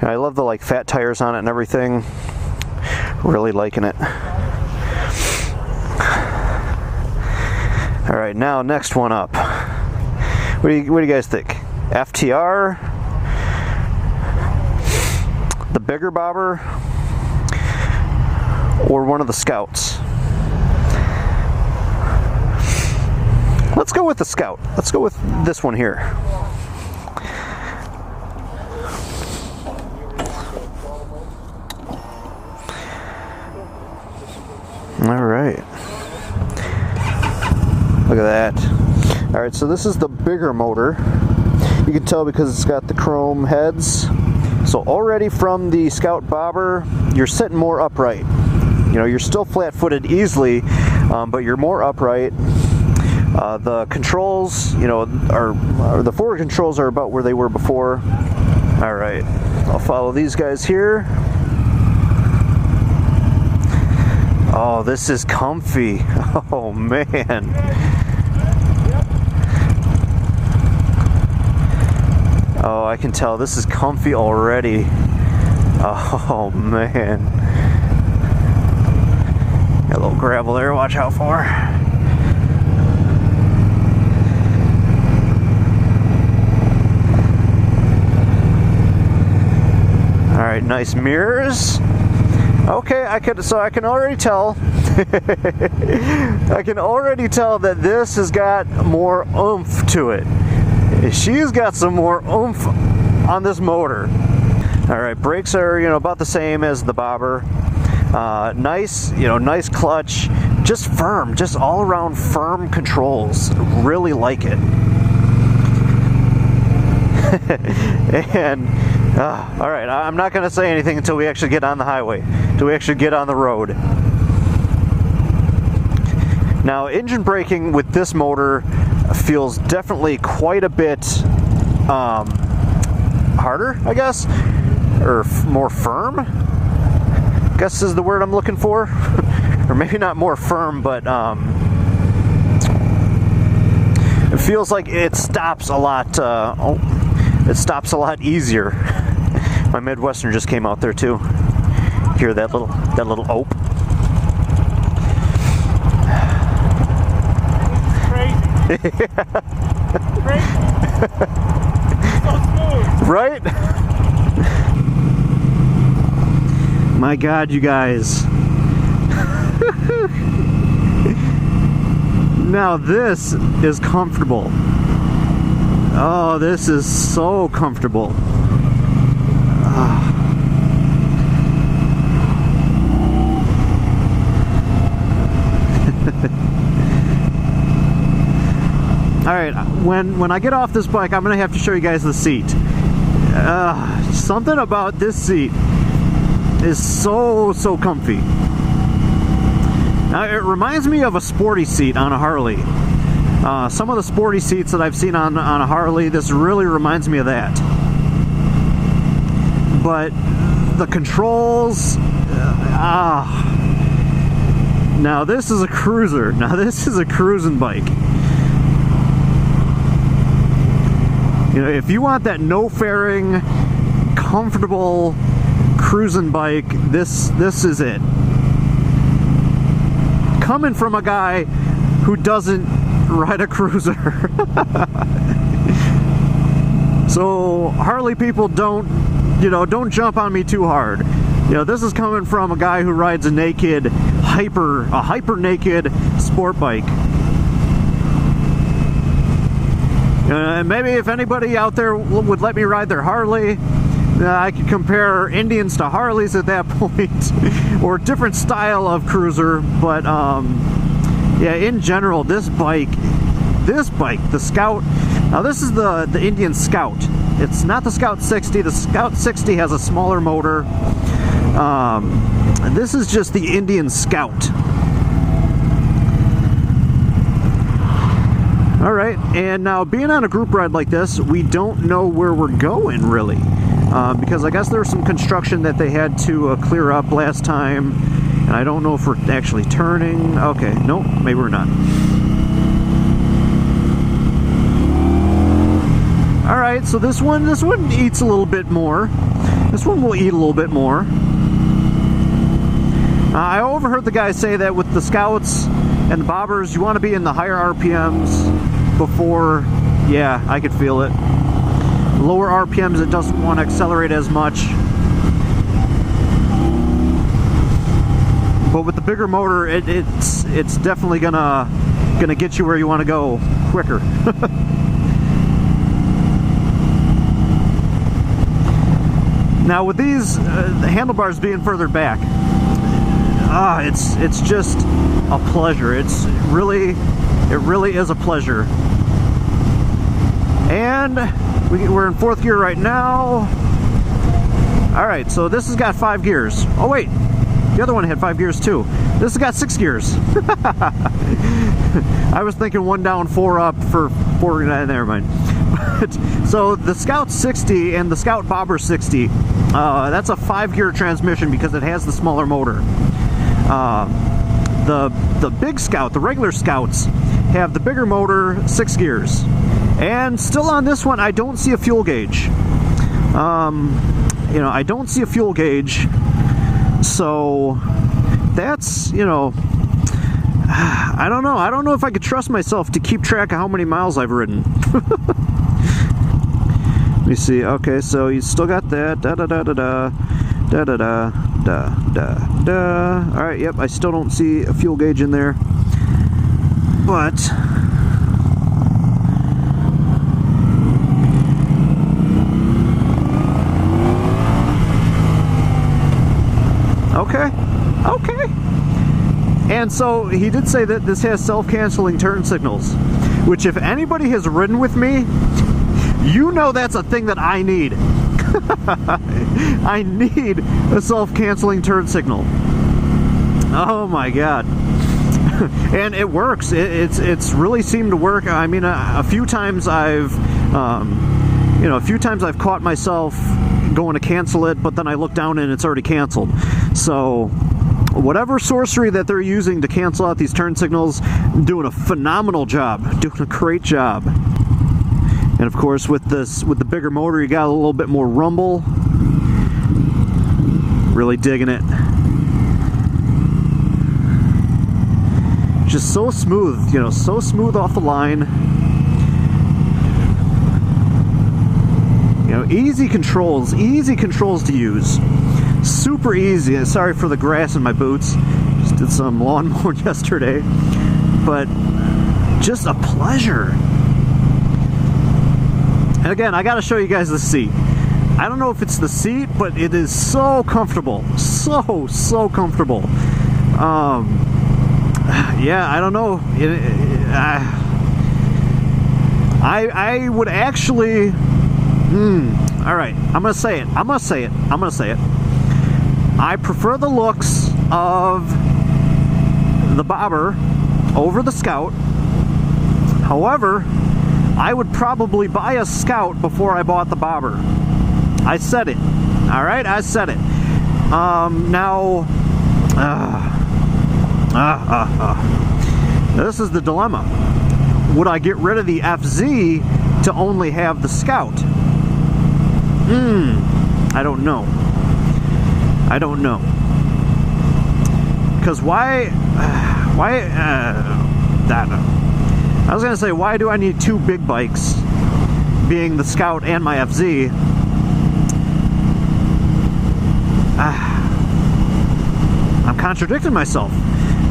And I love the like fat tires on it and everything. Really liking it. All right, now next one up. What do you guys think? FTR, the bigger bobber, or one of the Scouts? Let's go with the Scout. Let's go with this one here. All right. Look at that. All right, so this is the bigger motor. You can tell because it's got the chrome heads. So already from the Scout bobber, you're sitting more upright. You know, you're still flat-footed easily, but you're more upright. The controls, you know, are the forward controls are about where they were before. All right, I'll follow these guys here. Oh, this is comfy. Oh man. Oh, I can tell this is comfy already. Oh man. Got a little gravel there, watch out for. All right, nice mirrors. Okay, I can already tell. I can already tell that this has got more oomph to it. She's got some more oomph on this motor. All right, brakes are, you know, about the same as the bobber. Nice, you know, nice clutch. Just firm, just all around firm controls. Really like it. And all right, I'm not going to say anything until we actually get on the highway, until we actually get on the road. Now, engine braking with this motor feels definitely quite a bit harder, I guess, or more firm, I guess is the word I'm looking for. Or maybe not more firm, but it feels like it stops a lot. It stops a lot easier. My Midwestern just came out there too. Hear that little ope? Crazy. Crazy. So smooth. Right? My God, you guys. Now this is comfortable. Oh, this is so comfortable. All right, when I get off this bike, I'm gonna have to show you guys the seat. Something about this seat is so comfy. Now, it reminds me of a sporty seat on a Harley. Some of the sporty seats that I've seen on a Harley, this really reminds me of that. But the controls, now this is a cruiser. Now this is a cruising bike. You know, if you want that no fairing, comfortable cruising bike, this is it. Coming from a guy who doesn't ride a cruiser. So Harley people, don't jump on me too hard. You know, this is coming from a guy who rides a naked, hyper naked sport bike. And maybe if anybody out there would let me ride their Harley, I could compare Indians to Harleys at that point, or a different style of cruiser. But yeah, in general, this bike, the Scout. Now this is the Indian Scout. It's not the Scout 60. The Scout 60 has a smaller motor. This is just the Indian Scout. All right, and now being on a group ride like this, we don't know where we're going really, because I guess there's some construction that they had to clear up last time, and I don't know if we're actually turning. Okay, nope, maybe we're not. All right, so this one eats a little bit more. This one will eat a little bit more. I overheard the guy say that with the Scouts and the bobbers, you want to be in the higher RPMs before, yeah, I could feel it. Lower RPMs, it doesn't want to accelerate as much. But with the bigger motor, it's definitely gonna get you where you want to go quicker. Now with these the handlebars being further back, it's just a pleasure. It really is a pleasure. And we're in 4th gear right now. All right, so this has got 5 gears. Oh wait, the other one had 5 gears too. This has got 6 gears. I was thinking 1 down, 4 up for 4. Never mind. So the Scout 60 and the Scout Bobber 60, that's a 5-gear transmission because it has the smaller motor. The big Scout, the regular Scouts, have the bigger motor, 6 gears. And still on this one, I don't see a fuel gauge. You know, I don't see a fuel gauge. So that's, you know, I don't know. I don't know if I could trust myself to keep track of how many miles I've ridden. Let me see. Okay, so you still got that. Da da da da da da da da da da da. All right. Yep. I still don't see a fuel gauge in there, but okay. Okay. And so he did say that this has self-canceling turn signals, which if anybody has ridden with me, you know that's a thing that I need. I need a self-canceling turn signal. Oh my god. And it works. It's really seemed to work. I mean, a few times I've caught myself going to cancel it, but then I look down and it's already canceled. So whatever sorcery that they're using to cancel out these turn signals, doing a phenomenal job, doing a great job. And of course, with the bigger motor, you got a little bit more rumble. Really digging it. Just so smooth, you know, so smooth off the line. You know, easy controls to use. Super easy. Sorry for the grass in my boots. Just did some lawn mowing yesterday. But just a pleasure. And again, I gotta show you guys the seat. I don't know if it's the seat, but it is so comfortable. So comfortable. Yeah, I don't know. I would actually... Alright, I'm gonna say it. I prefer the looks of the Bobber over the Scout. However, I would probably buy a Scout before I bought the Bobber. I said it. Alright, I said it. Now... This is the dilemma. Would I get rid of the FZ to only have the Scout? I don't know. Because why I was gonna say, why do I need 2 big bikes, being the Scout and my FZ? I'm contradicting myself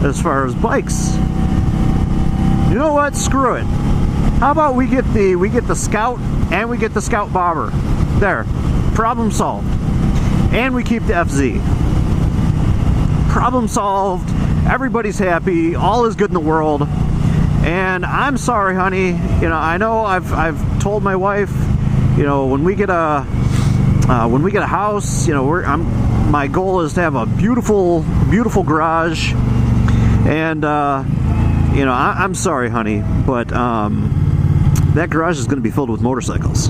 as far as bikes. You know what? Screw it. How about we get the Scout and we get the Scout Bobber? There, problem solved. And we keep the FZ. Problem solved. Everybody's happy. All is good in the world. And I'm sorry, honey. You know, I know I've told my wife, you know, when we get a house, you know, my goal is to have a beautiful garage. And you know, I'm sorry, honey, but that garage is going to be filled with motorcycles.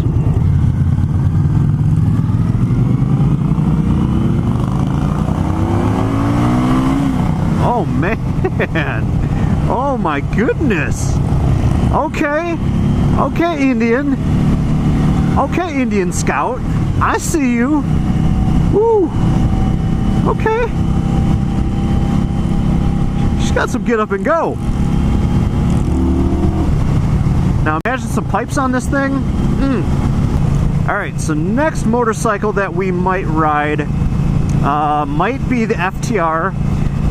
Oh man. Oh my goodness. Okay, Indian. Okay, Indian Scout. I see you. Woo! Okay. She's got some get up and go. Now imagine some pipes on this thing. Alright, so next motorcycle that we might ride might be the FTR,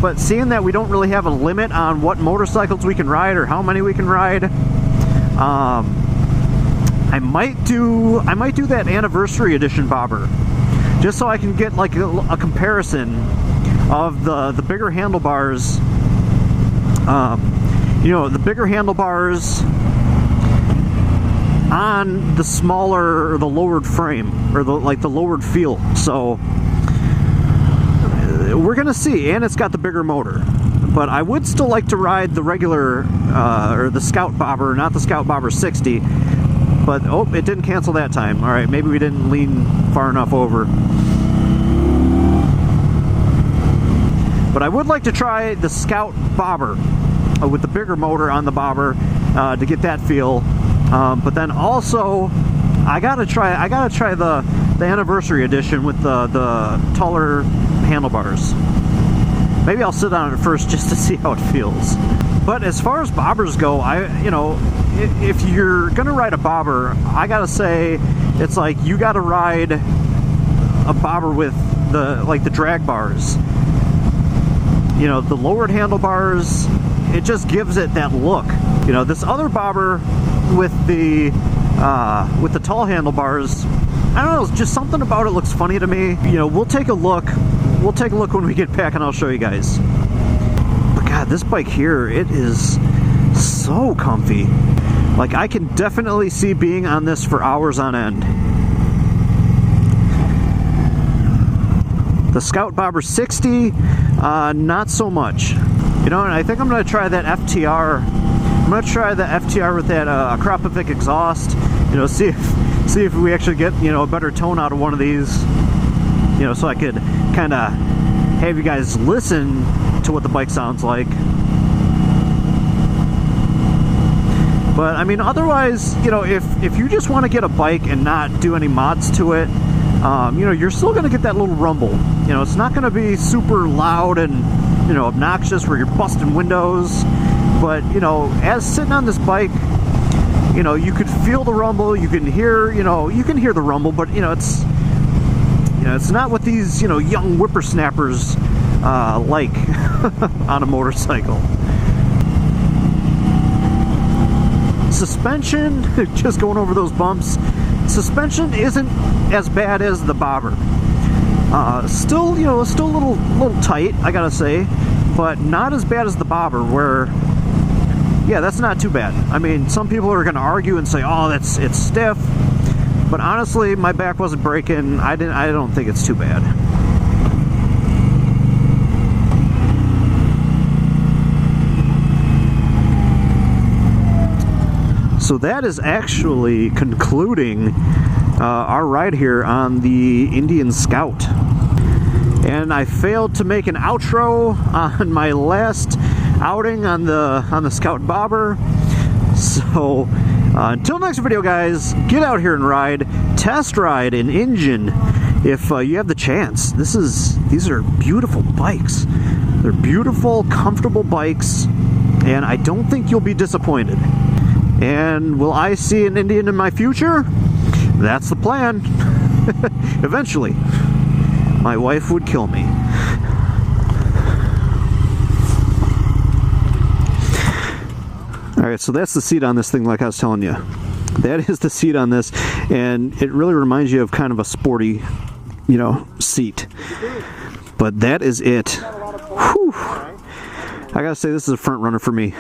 but seeing that we don't really have a limit on what motorcycles we can ride or how many we can ride, I might do that anniversary edition bobber, just so I can get like a comparison of the bigger handlebars. You know, the bigger handlebars on the smaller or the lowered frame, or the lowered feel. So we're gonna see, and it's got the bigger motor. But I would still like to ride the regular or the Scout Bobber, not the Scout Bobber 60. But oh, it didn't cancel that time. All right, maybe we didn't lean far enough over. But I would like to try the Scout Bobber with the bigger motor on the bobber to get that feel. But then also, I gotta try the anniversary edition with the taller handlebars. Maybe I'll sit on it first just to see how it feels. But as far as bobbers go, you know, if you're gonna ride a bobber, I gotta say, it's like you gotta ride a bobber with the drag bars. You know, the lowered handlebars, it just gives it that look. You know, this other bobber with the tall handlebars, I don't know, just something about it looks funny to me. You know, we'll take a look when we get back and I'll show you guys. But God, this bike here, it is so comfy. Like, I can definitely see being on this for hours on end. The Scout Bobber 60, not so much. You know, and I think I'm gonna try that FTR. I'm gonna try the FTR with that Akrapovic exhaust. You know, see if we actually get, you know, a better tone out of one of these. You know, so I could kind of have you guys listen to what the bike sounds like. But I mean, otherwise, you know, if you just want to get a bike and not do any mods to it, you know, you're still gonna get that little rumble. You know, it's not gonna be super loud and, you know, obnoxious where you're busting windows. But, you know, as sitting on this bike, you know, you could feel the rumble, you can hear the rumble, but, you know, it's not what these, you know, young whippersnappers like on a motorcycle. Suspension, just going over those bumps, suspension isn't as bad as the bobber. Still, you know, still a little tight, I gotta say, but not as bad as the bobber, where, yeah, that's not too bad. I mean, some people are gonna argue and say, oh, it's stiff, but honestly, my back wasn't breaking. I don't think it's too bad. So that is actually concluding our ride here on the Indian Scout. And I failed to make an outro on my last outing on the Scout Bobber. So until next video, guys, get out here and ride, test ride an engine if you have the chance. These are beautiful bikes. They're beautiful, comfortable bikes, and I don't think you'll be disappointed. And will I see an Indian in my future? That's the plan. Eventually. My wife would kill me. Alright, so that's the seat on this thing, like I was telling you. That is the seat on this, and it really reminds you of kind of a sporty, you know, seat. But that is it. Whew. I gotta say, this is a front runner for me.